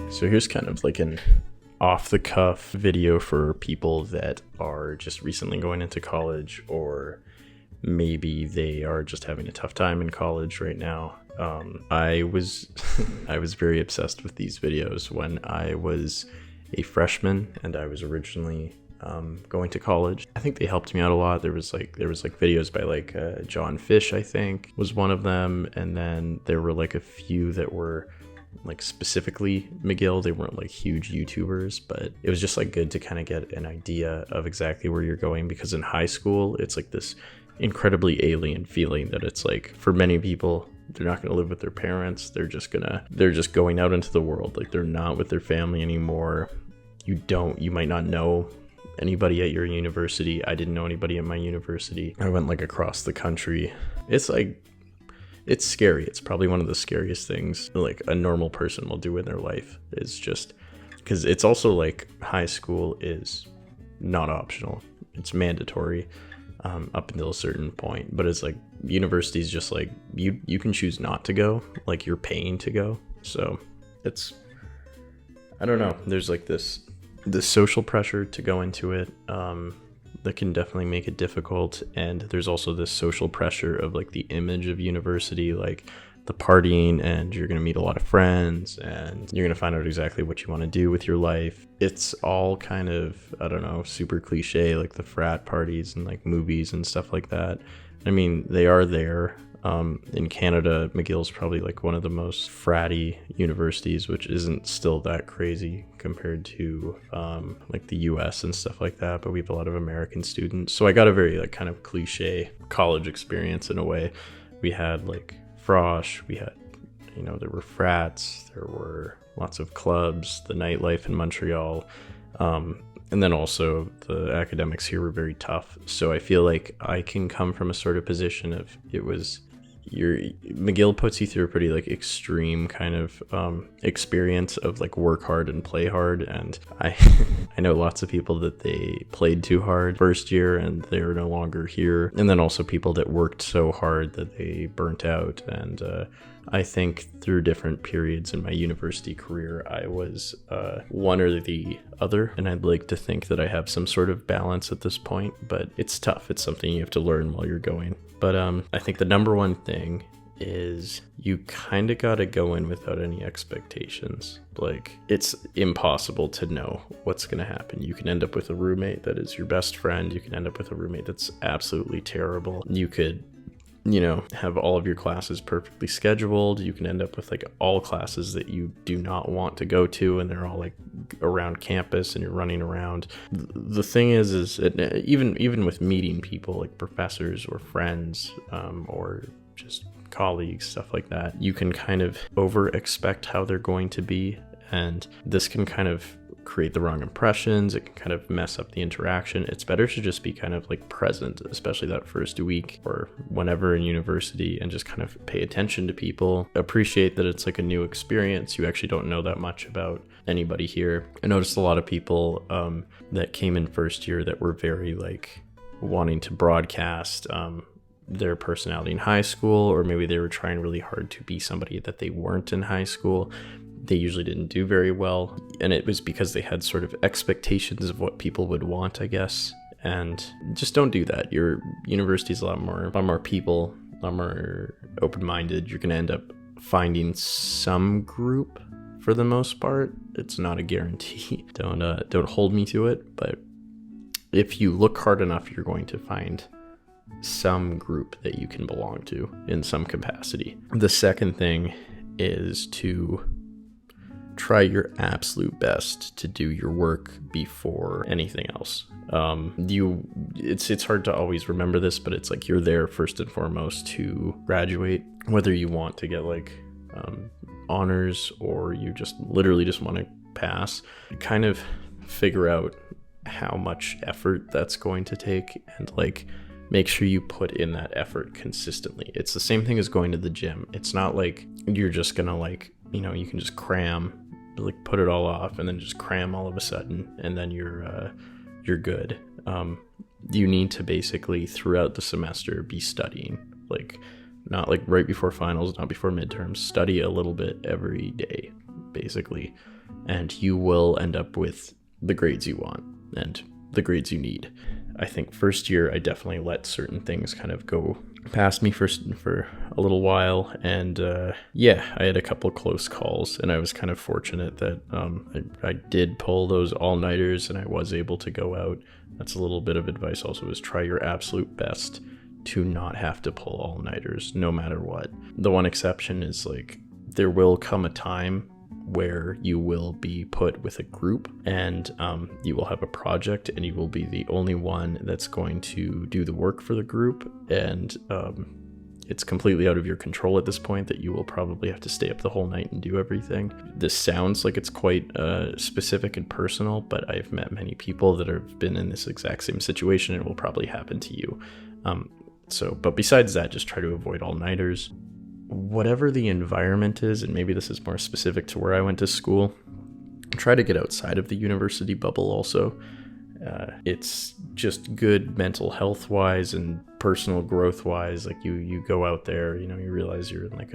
So here's kind of like an off-the-cuff video for people that are just recently going into college, or maybe they are just having a tough time in college right now. I was I was very obsessed with these videos when I was a freshman and I was originally going to college. I think they helped me out a lot. There was videos by like John Fish, I think, was one of them, and then there were like a few that were like specifically McGill. They weren't like huge YouTubers, but it was just like good to kind of get an idea of exactly where you're going, because in high school it's like this incredibly alien feeling that it's like, for many people, they're not going to live with their parents. They're just going out into the world. Like, they're not with their family anymore. You might not know anybody at your university. I didn't know anybody at my university. I went like across the country. It's scary. It's probably one of the scariest things like a normal person will do in their life, is just because it's also like high school is not optional. It's mandatory up until a certain point, but it's like university is just like you can choose not to go, like you're paying to go. So it's, I don't know, there's like this social pressure to go into it that can definitely make it difficult. And there's also this social pressure of like the image of university, like the partying, and you're going to meet a lot of friends and you're going to find out exactly what you want to do with your life. It's all kind of, I don't know, super cliche, like the frat parties and like movies and stuff like that. I mean, they are there. In Canada, McGill's probably like one of the most fratty universities, which isn't still that crazy compared to like the US and stuff like that, but we have a lot of American students. So I got a very like kind of cliche college experience in a way. We had like frosh, we had, there were frats, there were lots of clubs, the nightlife in Montreal, and then also the academics here were very tough. So I feel like I can come from a sort of position of, McGill puts you through a pretty like extreme kind of experience of like work hard and play hard, and I know lots of people that they played too hard first year and they're no longer here, and then also people that worked so hard that they burnt out. And I think through different periods in my university career, I was one or the other, and I'd like to think that I have some sort of balance at this point, but it's tough. It's something you have to learn while you're going. But I think the number one thing is you kind of got to go in without any expectations. Like, it's impossible to know what's going to happen. You can end up with a roommate that is your best friend. You can end up with a roommate that's absolutely terrible. You could have all of your classes perfectly scheduled. You can end up with like all classes that you do not want to go to, and they're all like around campus and you're running around. The thing is even with meeting people like professors or friends or just colleagues, stuff like that, you can kind of over expect how they're going to be, and this can kind of create the wrong impressions. It can kind of mess up the interaction. It's better to just be kind of like present, especially that first week or whenever in university, and just kind of pay attention to people, appreciate that it's like a new experience. You actually don't know that much about anybody here. I noticed a lot of people that came in first year that were very like wanting to broadcast their personality in high school, or maybe they were trying really hard to be somebody that they weren't in high school. They usually didn't do very well, and it was because they had sort of expectations of what people would want, I guess. And just don't do that. Your university is a lot more people, a lot more open-minded. You're going to end up finding some group for the most part. It's not a guarantee. Don't hold me to it, but if you look hard enough, you're going to find some group that you can belong to in some capacity. The second thing is to try your absolute best to do your work before anything else. It's hard to always remember this, but it's like you're there first and foremost to graduate, whether you want to get like honors or you just literally just want to pass. Kind of figure out how much effort that's going to take, and like make sure you put in that effort consistently. It's the same thing as going to the gym. It's not like you're just gonna like, you can just cram, like put it all off and then just cram all of a sudden and then you're good. You need to basically throughout the semester be studying, like not like right before finals, not before midterms. Study a little bit every day, basically, and you will end up with the grades you want and the grades you need. I think first year I definitely let certain things kind of go past me for a little while, and I had a couple close calls, and I was kind of fortunate that I did pull those all-nighters and I was able to go out. That's a little bit of advice also, is try your absolute best to not have to pull all-nighters no matter what. The one exception is like there will come a time where you will be put with a group, and you will have a project, and you will be the only one that's going to do the work for the group, and it's completely out of your control at this point that you will probably have to stay up the whole night and do everything. This sounds like it's quite specific and personal, but I've met many people that have been in this exact same situation, and it will probably happen to you. But besides that, just try to avoid all-nighters. Whatever the environment is, and maybe this is more specific to where I went to school, try to get outside of the university bubble also. It's just good mental health wise and personal growth wise. Like you go out there, you realize you're in like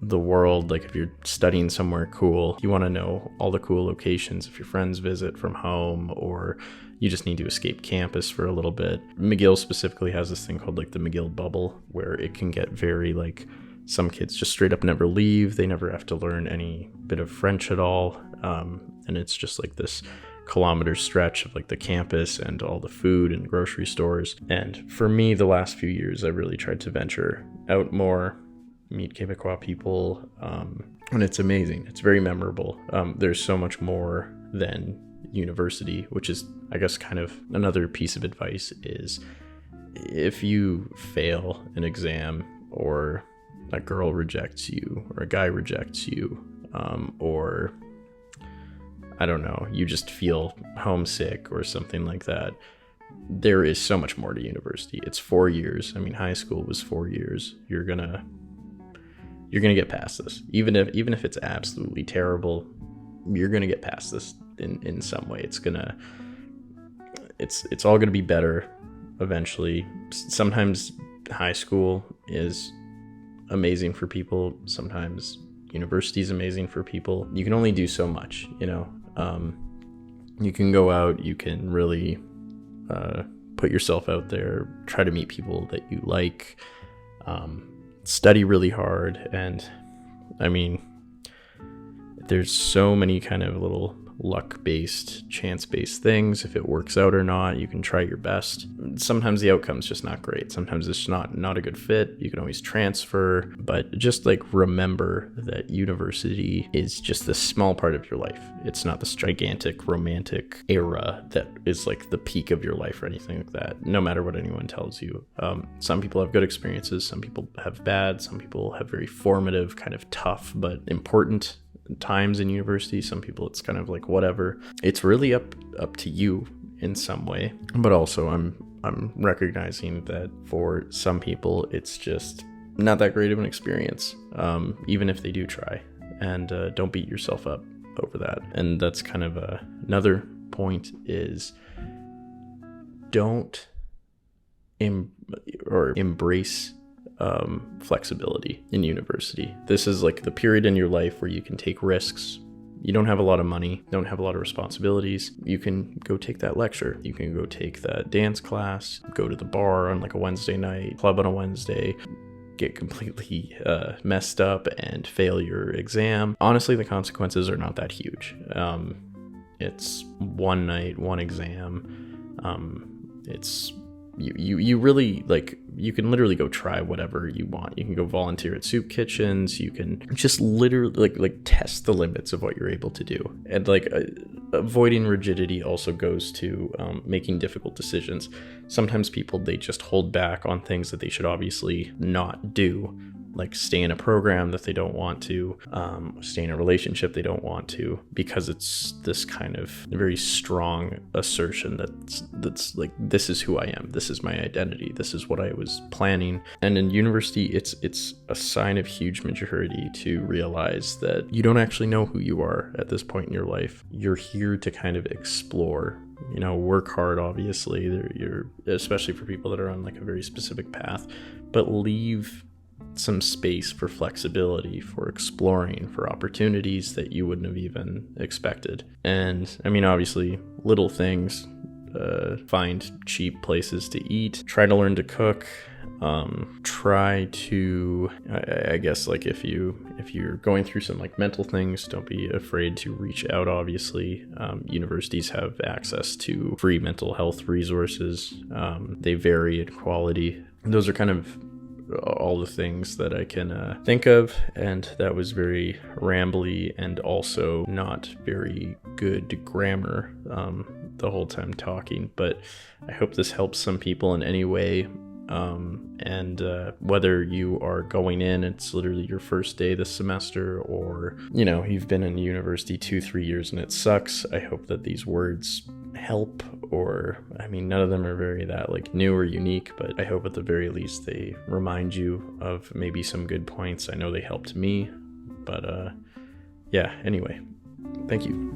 the world. Like if you're studying somewhere cool, you want to know all the cool locations if your friends visit from home, or you just need to escape campus for a little bit. McGill specifically has this thing called like the McGill bubble, where it can get very like, some kids just straight up never leave. They never have to learn any bit of French at all. And it's just like this kilometer stretch of like the campus and all the food and grocery stores. And for me, the last few years, I really tried to venture out more, meet Quebecois people. And it's amazing. It's very memorable. There's so much more than university, which is, I guess, kind of another piece of advice is if you fail an exam, or a girl rejects you, or a guy rejects you, or I don't know, you just feel homesick or something like that, there is so much more to university. It's 4 years. I mean, high school was 4 years. You're gonna get past this. Even if it's absolutely terrible, you're gonna get past this in some way. It's all gonna be better eventually. Sometimes high school is amazing for people, sometimes university is amazing for people. You can only do so much, you can go out, you can really put yourself out there, try to meet people that you like, study really hard. And I mean, there's so many kind of little luck-based, chance-based things. If it works out or not, you can try your best. Sometimes the outcome's just not great. Sometimes it's not a good fit. You can always transfer, but just like remember that university is just this small part of your life. It's not this gigantic romantic era that is like the peak of your life or anything like that, no matter what anyone tells you. Some people have good experiences, some people have bad, some people have very formative, kind of tough but important times in university. Some people it's kind of like whatever. It's really up to you in some way, but also I'm recognizing that for some people it's just not that great of an experience, even if they do try. And don't beat yourself up over that. And that's kind of another point is don't embrace flexibility in university. This is like the period in your life where you can take risks. You don't have a lot of money, don't have a lot of responsibilities. You can go take that lecture. You can go take that dance class, go to the bar on like a Wednesday night, club on a Wednesday, get completely messed up and fail your exam. Honestly, the consequences are not that huge. It's one night, one exam. It's you really like, you can literally go try whatever you want. You can go volunteer at soup kitchens. You can just literally like test the limits of what you're able to do. And like avoiding rigidity also goes to making difficult decisions. Sometimes people, they just hold back on things that they should obviously not do, like stay in a program that they don't want to, stay in a relationship they don't want to, because it's this kind of very strong assertion that's like, this is who I am, this is my identity, this is what I was planning. And in university, it's a sign of huge maturity to realize that you don't actually know who you are at this point in your life. You're here to kind of explore, work hard, obviously. You're especially for people that are on like a very specific path, but leave some space for flexibility, for exploring, for opportunities that you wouldn't have even expected. And I mean, obviously, little things, find cheap places to eat, try to learn to cook, try to, I guess, like if you're going through some like mental things, don't be afraid to reach out. Obviously, universities have access to free mental health resources. They vary in quality. Those are kind of all the things that I can think of, and that was very rambly and also not very good grammar the whole time talking, but I hope this helps some people in any way. And whether you are going in, it's literally your first day this semester, or you've been in university 2-3 years and it sucks, I hope that these words help. Or I mean, none of them are very that like new or unique, but I hope at the very least they remind you of maybe some good points. I know they helped me, but yeah, anyway, thank you.